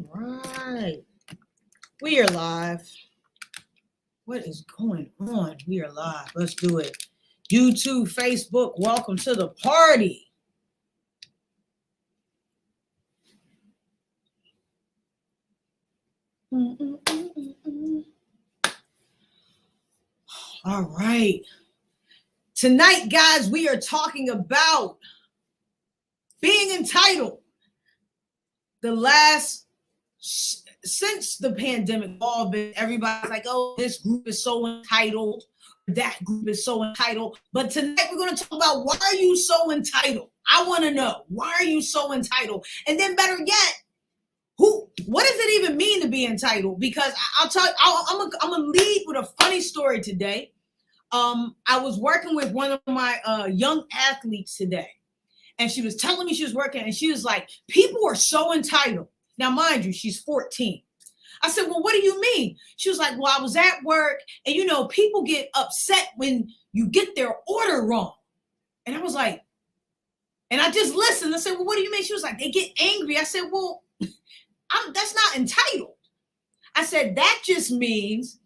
right. We are live. What is going on? We are live. Let's do it. YouTube, Facebook, welcome to the party. All right. Tonight, guys, we are talking about being entitled. Since the pandemic, everybody's like, oh, this group is so entitled, that group is so entitled. But tonight we're going to talk about, why are you so entitled? I want to know, why are you so entitled? And then better yet, what does it even mean to be entitled? Because I'll tell you, I'm gonna lead with a funny story today. I was working with one of my young athletes today, and she was telling me she was working, and she was like, people are so entitled. Now, mind you, she's 14. I said, well, what do you mean? She was like, well, I was at work, and people get upset when you get their order wrong. And I was like, and I just listened. I said, well, what do you mean? She was like, they get angry. I said, well, that's not entitled. I said, that just means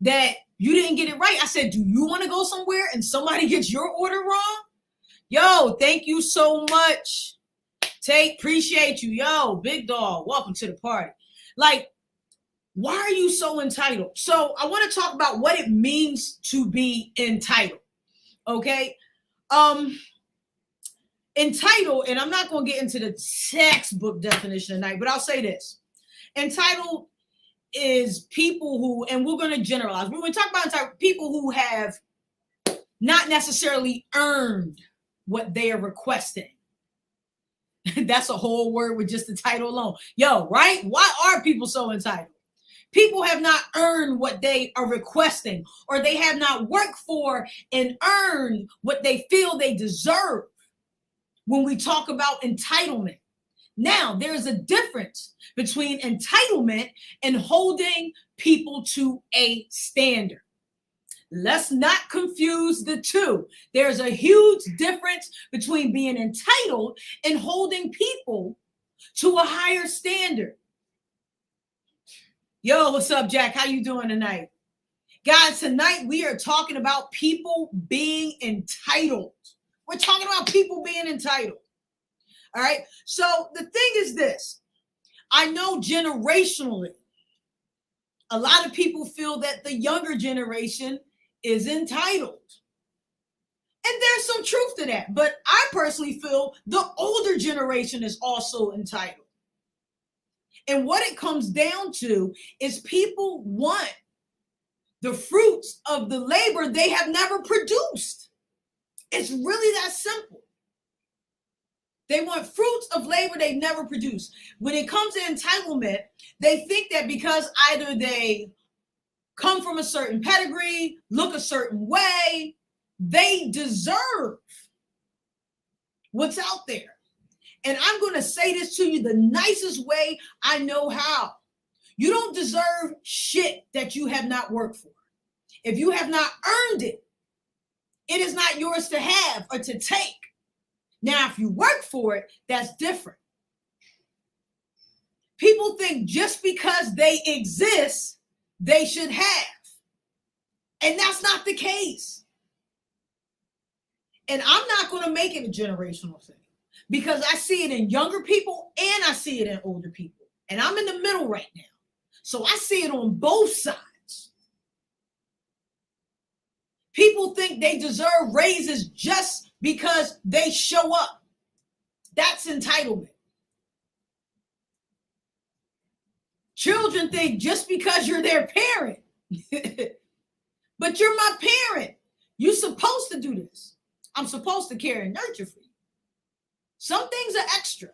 that you didn't get it right. I said, do you want to go somewhere and somebody gets your order wrong? Yo, thank you so much. Appreciate you. Yo, big dog, welcome to the party. Like, why are you so entitled? So I want to talk about what it means to be entitled. Okay. Entitled, and I'm not going to get into the textbook definition tonight, but I'll say this. Entitled is people who, and we're going to generalize, we're going to talk about entitled people who have not necessarily earned what they are requesting. That's a whole word with just the title alone. Yo, right? Why are people so entitled? People have not earned what they are requesting, or they have not worked for and earned what they feel they deserve when we talk about entitlement. Now, there's a difference between entitlement and holding people to a standard. Let's not confuse the two. There's a huge difference between being entitled and holding people to a higher standard. Yo, what's up, Jack? How you doing tonight? Guys, tonight we are talking about people being entitled. We're talking about people being entitled. All right. So the thing is this. I know generationally, a lot of people feel that the younger generation is entitled. And there's some truth to that. But I personally feel the older generation is also entitled. And what it comes down to is people want the fruits of the labor they have never produced. It's really that simple. They want fruits of labor they never produced. When it comes to entitlement, they think that because either they come from a certain pedigree, look a certain way, they deserve what's out there. And I'm going to say this to you the nicest way I know how. You don't deserve shit that you have not worked for. If you have not earned it, it is not yours to have or to take. Now, if you work for it, that's different. People think just because they exist, they should have. And that's not the case. And I'm not going to make it a generational thing, because I see it in younger people and I see it in older people. And I'm in the middle right now. So I see it on both sides. People think they deserve raises just because they show up. That's entitlement. Children think just because you're their parent, but you're my parent, you're supposed to do this. I'm supposed to care and nurture for you. Some things are extra.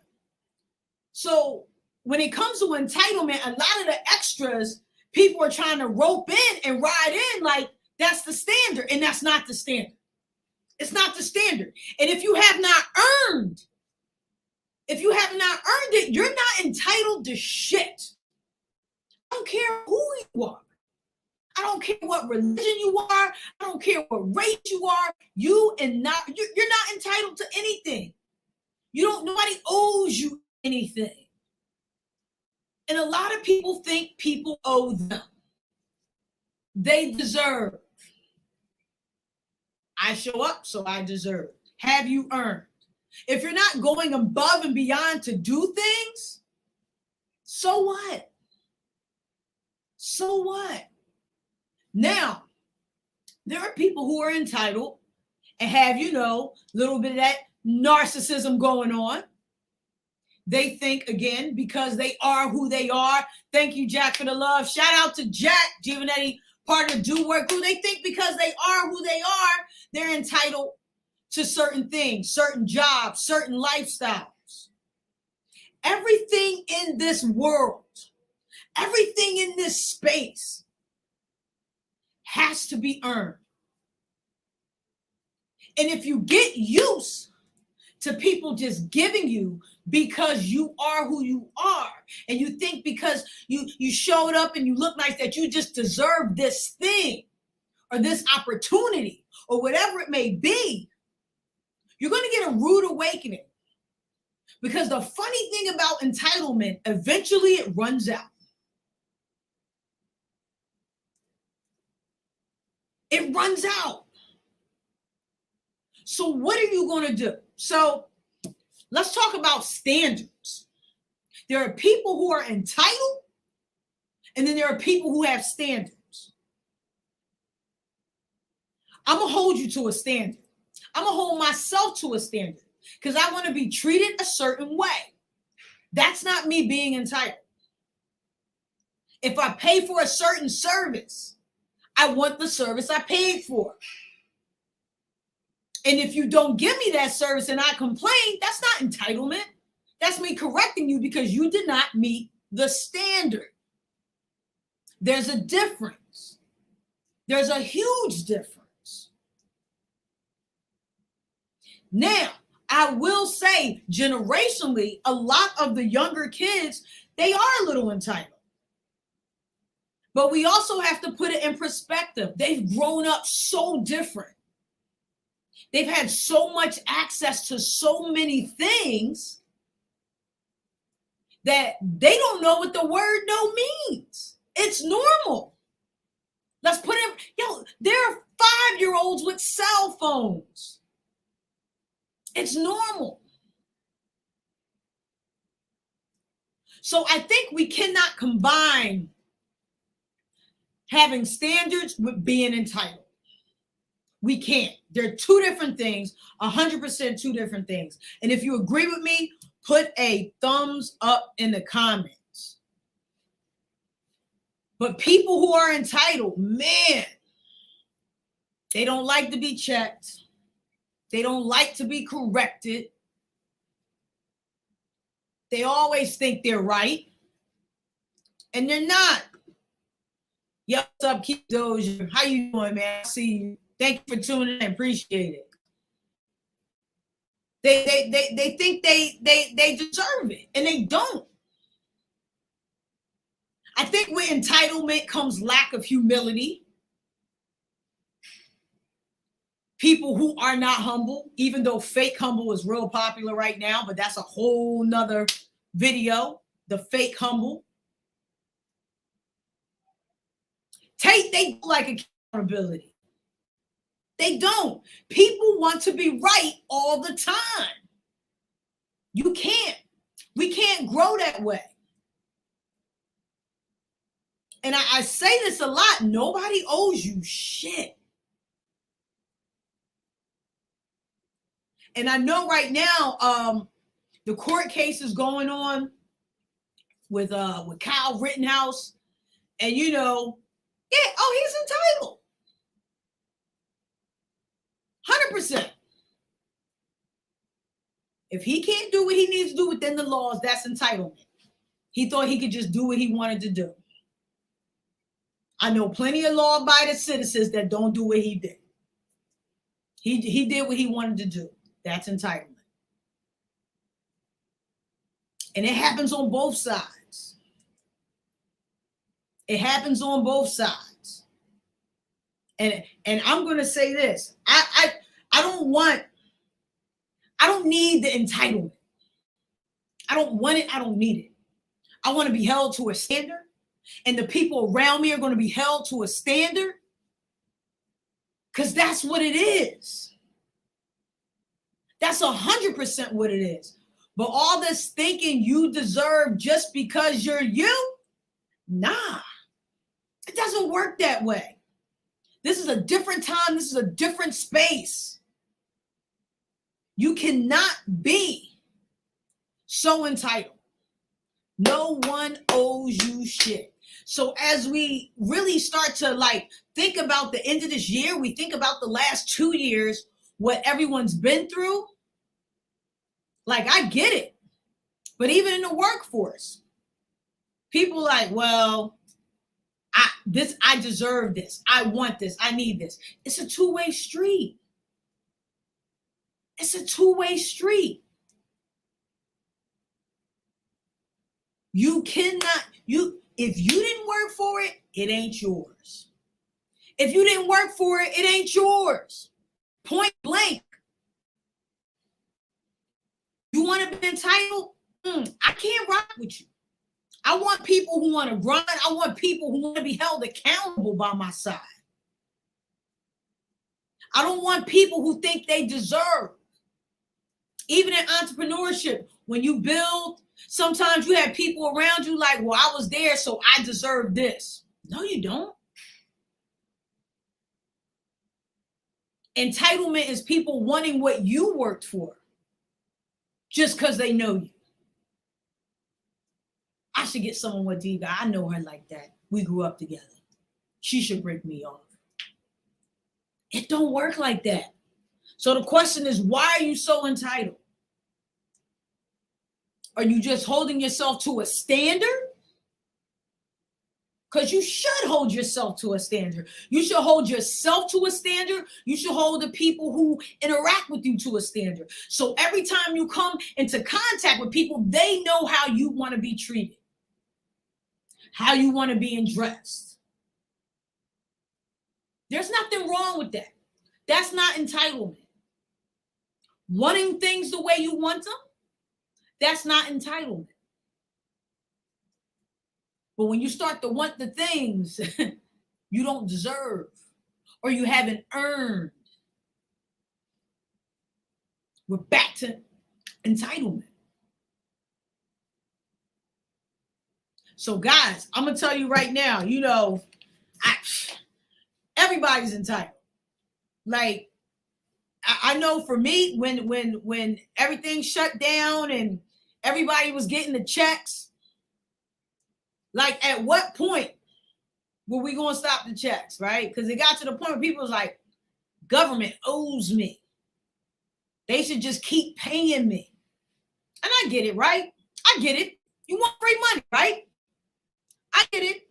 So when it comes to entitlement, a lot of the extras, people are trying to rope in and ride in like that's the standard, and that's not the standard. It's not the standard. And if you have not earned it, you're not entitled to shit. I don't care who you are. I don't care what religion you are. I don't care what race you are. You're not entitled to anything. Nobody owes you anything. And a lot of people think people owe them. They deserve. I show up, so I deserve. Have you earned? If you're not going above and beyond to do things, so what? So what? Now, there are people who are entitled and have, a little bit of that narcissism going on. They think, again, because they are who they are. Thank you, Jack, for the love. Shout out to Jack Giovanetti, part of Do Work, who they think because they are who they are, they're entitled to certain things, certain jobs, certain lifestyles. Everything in this world, everything in this space has to be earned. And if you get used to people just giving you because you are who you are, and you think because you showed up and you look nice that you just deserve this thing or this opportunity or whatever it may be, you're going to get a rude awakening. Because the funny thing about entitlement, eventually it runs out. It runs out. So what are you going to do? So let's talk about standards. There are people who are entitled, and then there are people who have standards. I'm going to hold you to a standard. I'm going to hold myself to a standard because I want to be treated a certain way. That's not me being entitled. If I pay for a certain service, I want the service I paid for. And if you don't give me that service and I complain, that's not entitlement. That's me correcting you because you did not meet the standard. There's a difference. There's a huge difference. Now, I will say generationally, a lot of the younger kids, they are a little entitled. But we also have to put it in perspective. They've grown up so different. They've had so much access to so many things that they don't know what the word no means. It's normal. Let's put it, there are 5-year-olds with cell phones. It's normal. So I think we cannot combine having standards with being entitled. We can't. They're two different things, 100% two different things. And if you agree with me, put a thumbs up in the comments. But people who are entitled, man, they don't like to be checked. They don't like to be corrected. They always think they're right. And they're not. Yo, what's up, Keith Dozier? How you doing, man? I see you. Thank you for tuning in. Appreciate it. They think they deserve it, and they don't. I think with entitlement comes lack of humility. People who are not humble, even though fake humble is real popular right now, but that's a whole nother video, the fake humble. They like accountability. They don't. People want to be right all the time. You can't. We can't grow that way. And I say this a lot. Nobody owes you shit. And I know right now, the court case is going on with Kyle Rittenhouse. And he's entitled. 100%. If he can't do what he needs to do within the laws, that's entitlement. He thought he could just do what he wanted to do. I know plenty of law-abiding citizens that don't do what he did. He did what he wanted to do. That's entitlement. And it happens on both sides. It happens on both sides. And I'm going to say this. I don't need the entitlement. I don't want it. I don't need it. I want to be held to a standard, and the people around me are going to be held to a standard, because that's what it is. That's 100% what it is. But all this thinking you deserve just because you're you, nah, it doesn't work that way. This is a different time. This is a different space. You cannot be so entitled. No one owes you shit. So as we really start to like think about the end of this year, we think about the last 2 years, what everyone's been through. Like, I get it. But even in the workforce, people like, well, I deserve this. I want this. I need this. It's a two-way street. It's a two-way street. You cannot, if you didn't work for it, it ain't yours. If you didn't work for it, it ain't yours. Point blank. You want to be entitled? I can't rock with you. I want people who want to grind. I want people who want to be held accountable by my side. I don't want people who think they deserve. Even in entrepreneurship, when you build, sometimes you have people around you like, well, I was there, so I deserve this. No, you don't. Entitlement is people wanting what you worked for just because they know you. I should get someone with Diva. I know her like that. We grew up together. She should break me off. It don't work like that. So the question is, why are you so entitled? Are you just holding yourself to a standard? Because you should hold yourself to a standard. You should hold yourself to a standard. You should hold the people who interact with you to a standard. So every time you come into contact with people, they know how you want to be treated, how you want to be addressed. There's nothing wrong with that. That's not entitlement. Wanting things the way you want them, that's not entitlement. But when you start to want the things you don't deserve or you haven't earned, we're back to entitlement. So guys, I'm going to tell you right now, everybody's entitled. Like, I know for me, when everything shut down and everybody was getting the checks, like, at what point were we going to stop the checks, right? Because it got to the point where people was like, government owes me. They should just keep paying me. And I get it, right? I get it. You want free money, right? I get it.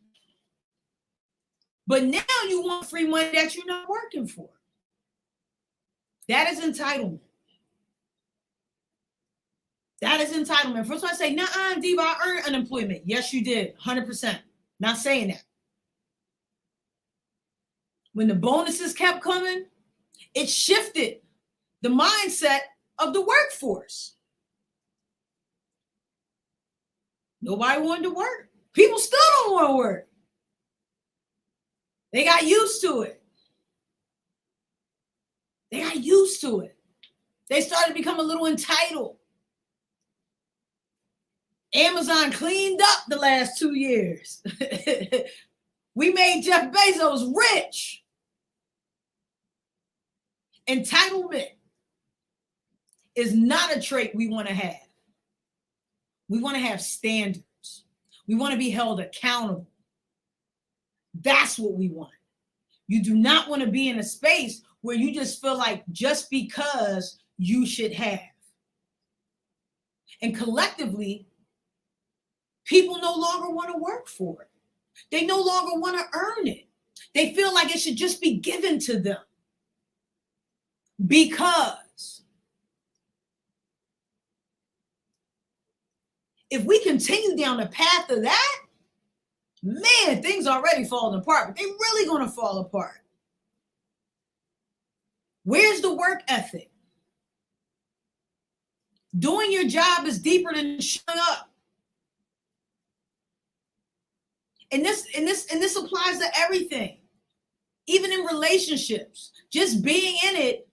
But now you want free money that you're not working for. That is entitlement. That is entitlement. First, I say, nah, Diva, I earned unemployment. Yes, you did. 100%. Not saying that. When the bonuses kept coming, it shifted the mindset of the workforce. Nobody wanted to work. People still don't want to work. They got used to it. They got used to it. They started to become a little entitled. Amazon cleaned up the last 2 years. We made Jeff Bezos rich. Entitlement is not a trait we want to have. We want to have standards. We want to be held accountable. That's what we want. You do not want to be in a space where you just feel like just because you should have. And collectively, people no longer want to work for it. They no longer want to earn it. They feel like it should just be given to them. Because if we continue down the path of that, man, things are already falling apart, but they're really going to fall apart. Where's the work ethic? Doing your job is deeper than showing up. And this applies to everything, even in relationships. Just being in it,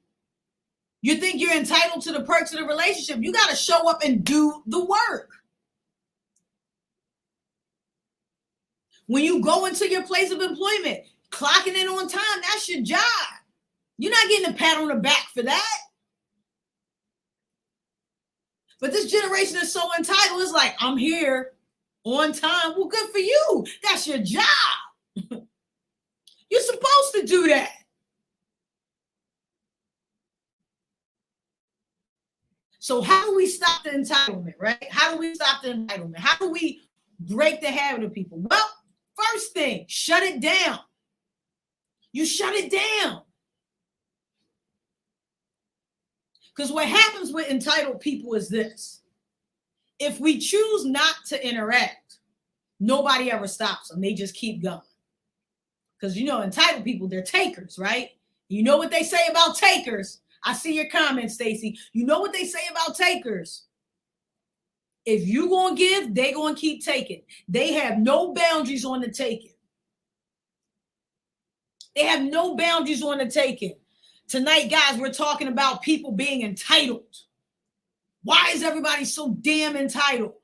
you think you're entitled to the perks of the relationship. You got to show up and do the work. When you go into your place of employment, clocking in on time, that's your job. You're not getting a pat on the back for that. But this generation is so entitled. It's like, I'm here on time. Well, good for you. That's your job. You're supposed to do that. So how do we stop the entitlement, right? How do we stop the entitlement? How do we break the habit of people? Well, first thing, shut it down. You shut it down. Because what happens with entitled people is this. If we choose not to interact, nobody ever stops them. They just keep going. Because, entitled people, they're takers, right? You know what they say about takers? I see your comments, Stacy. You know what they say about takers? If you going to give, they going to keep taking. They have no boundaries on the taking. They have no boundaries on the taking. Tonight, guys, we're talking about people being entitled. Why is everybody so damn entitled?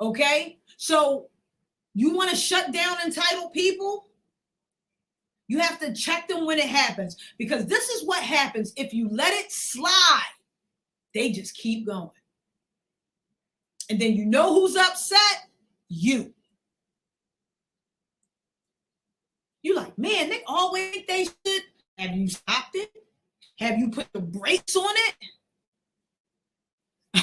Okay? So you want to shut down entitled people? You have to check them when it happens, because this is what happens if you let it slide. They just keep going. And then you know who's upset? You. You're like, man, they always think they should. Have you stopped it? Have you put the brakes on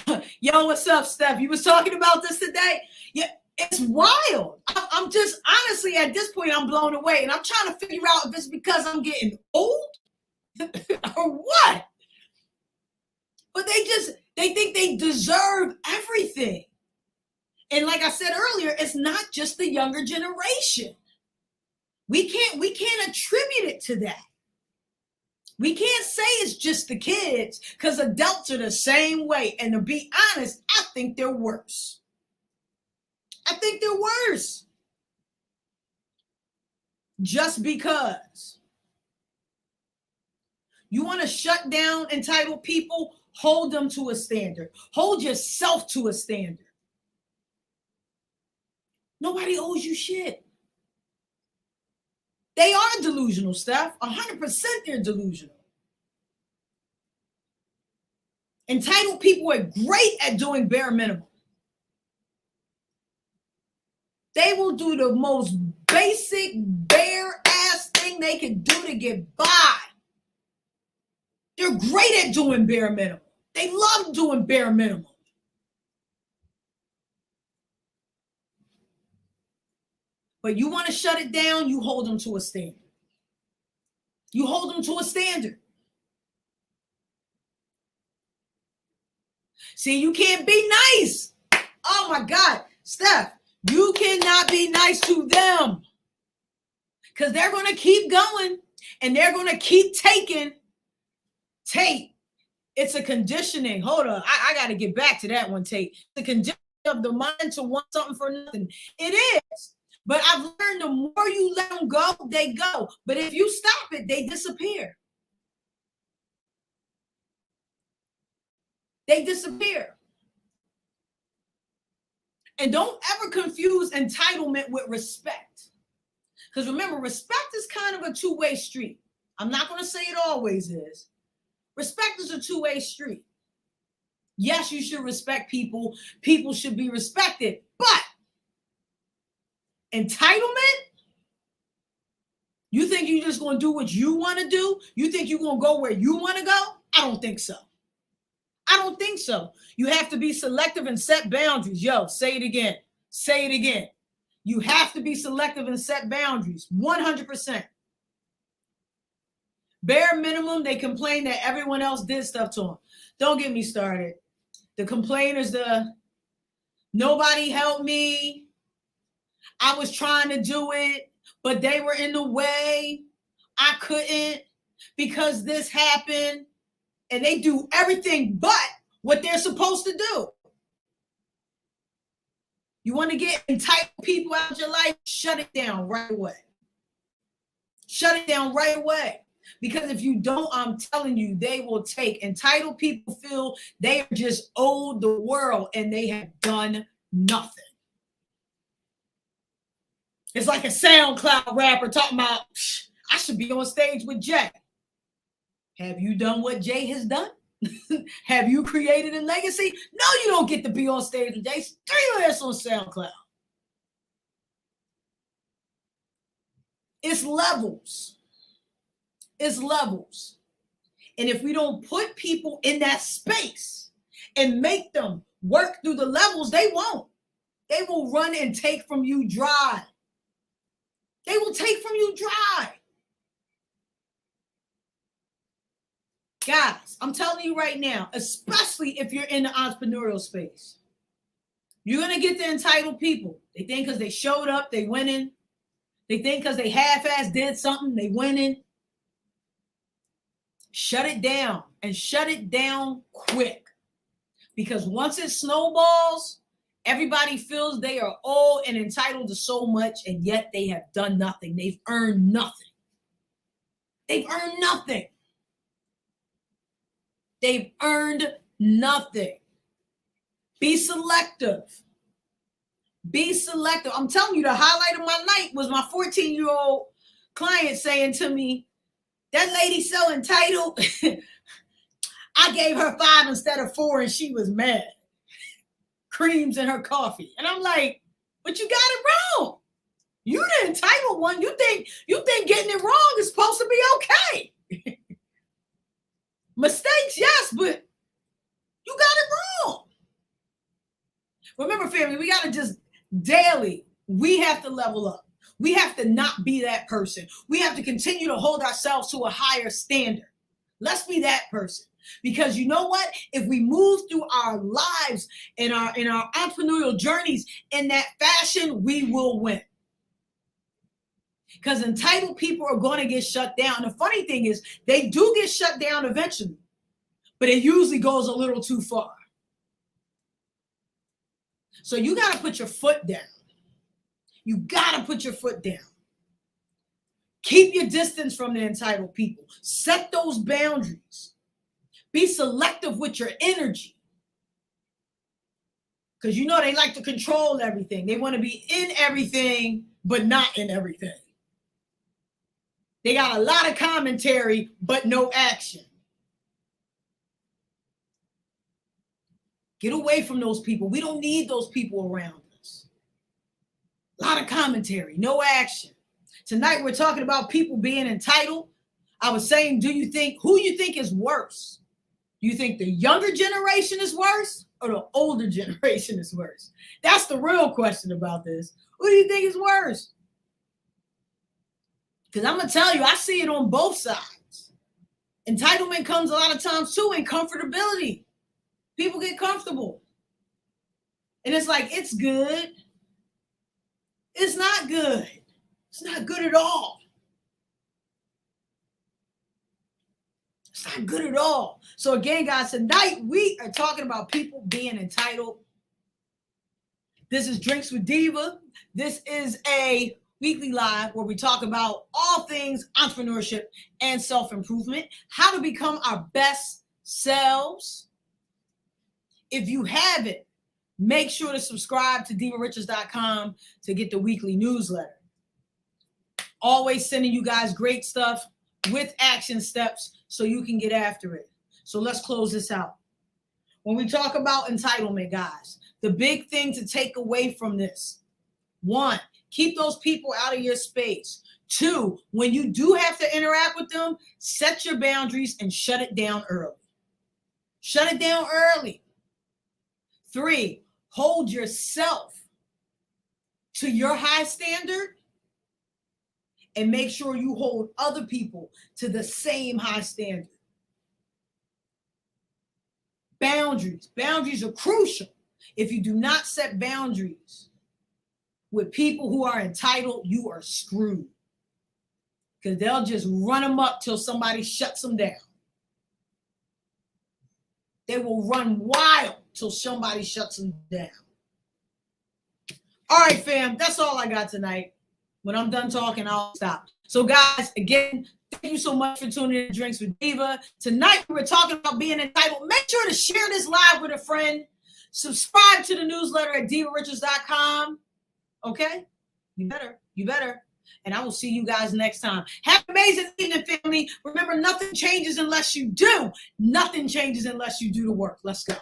it? Yo, what's up, Steph? You was talking about this today? Yeah. It's wild. I'm just, honestly, at this point, I'm blown away. And I'm trying to figure out if it's because I'm getting old or what. But they think they deserve everything. And like I said earlier, it's not just the younger generation. We can't attribute it to that. We can't say it's just the kids, because adults are the same way. And to be honest, I think they're worse. I think they're worse. Just because. You want to shut down entitled people? Hold them to a standard. Hold yourself to a standard. Nobody owes you shit. They are delusional, Steph. 100% they're delusional. Entitled people are great at doing bare minimum. They will do the most basic, bare ass thing they can do to get by. They're great at doing bare minimum. They love doing bare minimum. But you want to shut it down, you hold them to a standard. You hold them to a standard. See, you can't be nice. Oh my God, Steph, you cannot be nice to them, because they're going to keep going and they're going to keep taking. Tate, it's a conditioning. Hold on. I got to get back to that one, Tate. The conditioning of the mind to want something for nothing. It is. But I've learned the more you let them go, they go. But if you stop it, they disappear. They disappear. And don't ever confuse entitlement with respect. Because remember, respect is kind of a two-way street. I'm not going to say it always is. Respect is a two-way street. Yes, you should respect people. People should be respected. But entitlement? You think you're just going to do what you want to do? You think you're going to go where you want to go? I don't think so. I don't think so. You have to be selective and set boundaries. Yo, say it again. Say it again. You have to be selective and set boundaries. 100%. Bare minimum, they complain that everyone else did stuff to them. Don't get me started. The complainers, nobody helped me. I was trying to do it, but they were in the way. I couldn't because this happened. And they do everything but what they're supposed to do. You want to get entitled people out of your life? Shut it down right away. Shut it down right away. Because if you don't, I'm telling you, they will take. Entitled people feel they are just owed the world and they have done nothing. It's like a SoundCloud rapper talking about, I should be on stage with Jay. Have you done what Jay has done? Have you created a legacy? No, you don't get to be on stage with Jay. Throw your ass on SoundCloud. It's levels. It's levels. And if we don't put people in that space and make them work through the levels, they won't. They will run and take from you dry. They will take from you dry. Guys, I'm telling you right now, especially if you're in the entrepreneurial space, you're going to get the entitled people. They think because they showed up, they winning. They think because they half-ass did something, they winning. Shut it down, and shut it down quick. Because once it snowballs, everybody feels they are all and entitled to so much, and yet they have done nothing. They've earned nothing. They've earned nothing. They've earned nothing. Be selective. Be selective. I'm telling you, the highlight of my night was my 14-year-old client saying to me, that lady so entitled. I gave her 5 instead of 4 and she was mad. Creams in her coffee. And I'm like, but you got it wrong. You the entitled one. You think getting it wrong is supposed to be okay. Mistakes, yes, but you got it wrong. Remember, family, we got to just daily, we have to level up. We have to not be that person. We have to continue to hold ourselves to a higher standard. Let's be that person. Because you know what? If we move through our lives and our entrepreneurial journeys in that fashion, we will win. Because entitled people are going to get shut down. The funny thing is, they do get shut down eventually, but it usually goes a little too far. So you got to put your foot down. You got to put your foot down. Keep your distance from the entitled people. Set those boundaries. Be selective with your energy. Because you know they like to control everything. They want to be in everything, but not in everything. They got a lot of commentary, but no action. Get away from those people. We don't need those people around us. A lot of commentary, no action. Tonight, we're talking about people being entitled. I was saying, who you think is worse? Do you think the younger generation is worse or the older generation is worse? That's the real question about this. Who do you think is worse? Because I'm going to tell you, I see it on both sides. Entitlement comes a lot of times too in comfortability. People get comfortable. And it's like, it's good. It's not good. It's not good at all. It's not good at all. So again, guys, tonight we are talking about people being entitled. This is Drinks with Diva. This is a weekly live where we talk about all things entrepreneurship and self-improvement, how to become our best selves. If you haven't, make sure to subscribe to divarichards.com to get the weekly newsletter. Always sending you guys great stuff with action steps so you can get after it. So let's close this out. When we talk about entitlement, guys, the big thing to take away from this: 1, keep those people out of your space. 2, when you do have to interact with them, set your boundaries and shut it down early. Shut it down early. 3, hold yourself to your high standard and make sure you hold other people to the same high standard. Boundaries. Boundaries are crucial. If you do not set boundaries with people who are entitled, you are screwed. Because they'll just run them up till somebody shuts them down. They will run wild till somebody shuts them down. All right, fam, that's all I got tonight. When I'm done talking, I'll stop. So, guys, again, thank you so much for tuning in to Drinks with Diva. Tonight, we were talking about being entitled. Make sure to share this live with a friend. Subscribe to the newsletter at divarichards.com. Okay? You better. And I will see you guys next time. Have an amazing evening, family. Remember, nothing changes unless you do. Nothing changes unless you do the work. Let's go.